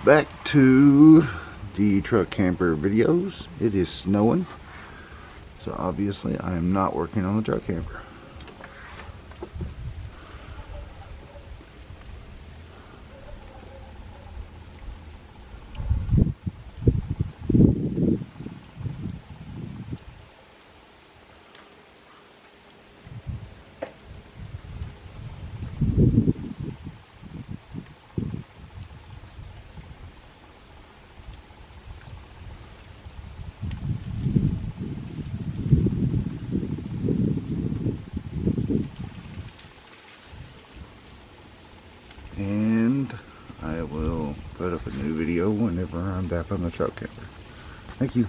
back to the truck camper videos. It is snowing, so obviously I am not working on the truck camper. And I will put up a new video whenever I'm back on the truck camper. Thank you.